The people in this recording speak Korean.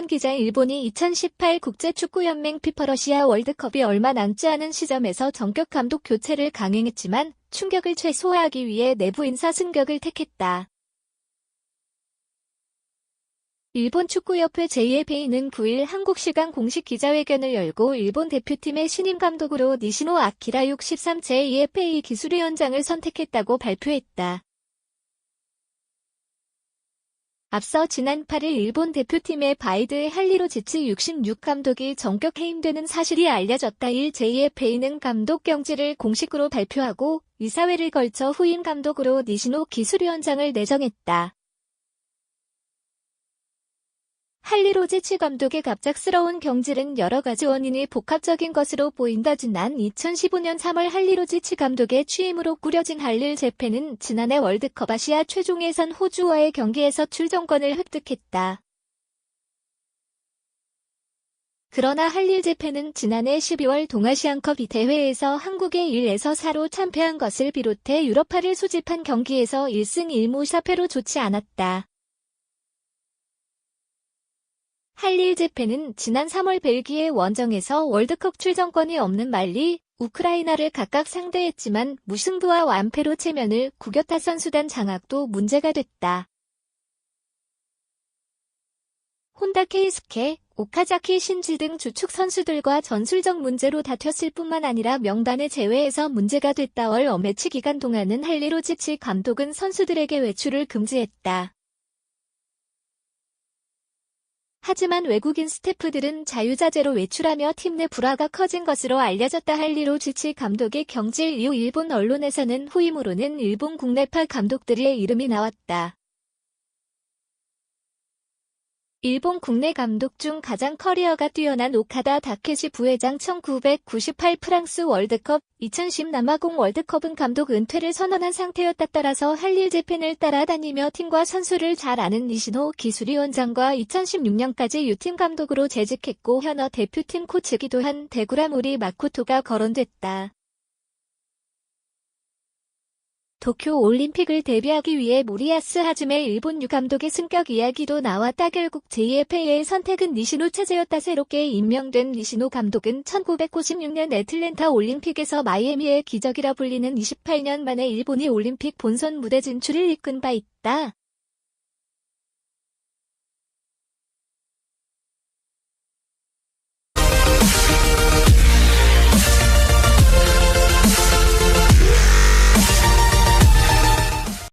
신임관 기자 일본이 2018 국제축구연맹 피파 러시아 월드컵이 얼마 남지 않은 시점에서 전격 감독 교체를 강행했지만 충격을 최소화하기 위해 내부 인사 승격을 택했다. 일본 축구협회 JFA는 9일 한국 시간 공식 기자회견을 열고 일본 대표팀의 신임 감독으로 니시노 아키라 63 JFA 기술위원장을 선택했다고 발표했다. 앞서 지난 8일 일본 대표팀의 바이드 할리로지치 66 감독이 전격 해임되는 사실이 알려졌다. 1 JFA는 감독 경질을 공식으로 발표하고 이사회를 걸쳐 후임 감독으로 니시노 기술위원장을 내정했다. 할리로지치 감독의 갑작스러운 경질은 여러 가지 원인이 복합적인 것으로 보인다. 지난 2015년 3월 할리로지치 감독의 취임으로 꾸려진 할릴제페는 지난해 월드컵 아시아 최종 예선 호주와의 경기에서 출전권을 획득했다. 그러나 할릴제페는 지난해 12월 동아시안컵 이 대회에서 한국에 1에서 4로 참패한 것을 비롯해 유럽파를 소집한 경기에서 1승 1무 4패로 좋지 않았다. 할릴제페는 지난 3월 벨기에 원정에서 월드컵 출전권이 없는 말리, 우크라이나를 각각 상대했지만 무승부와 완패로 체면을 구겼다. 선수단 장악도 문제가 됐다. 혼다 케이스케, 오카자키 신지 등 주축 선수들과 전술적 문제로 다퉜을 뿐만 아니라 명단의 제외에서 문제가 됐다. 월 어매치 기간 동안은 할리로지치 감독은 선수들에게 외출을 금지했다. 하지만 외국인 스태프들은 자유자재로 외출하며 팀 내 불화가 커진 것으로 알려졌다. 할리로지치 감독의 경질 이후 일본 언론에서는 후임으로는 일본 국내파 감독들의 이름이 나왔다. 일본 국내 감독 중 가장 커리어가 뛰어난 오카다 다케시 부회장 1998 프랑스 월드컵, 2010 남아공 월드컵은 감독 은퇴를 선언한 상태였다. 따라서 할릴제펜을 따라다니며 팀과 선수를 잘 아는 니시노 기술위원장과 2016년까지 U팀 감독으로 재직했고 현어 대표팀 코치기도 한 데구라모리 마코토가 거론됐다. 도쿄 올림픽을 대비하기 위해 모리야스 하즈메 일본 유감독의 승격 이야기도 나왔다. 결국 JFA의 선택은 니시노 체제였다. 새롭게 임명된 니시노 감독은 1996년 애틀랜타 올림픽에서 마이애미의 기적이라 불리는 28년 만에 일본이 올림픽 본선 무대 진출을 이끈 바 있다.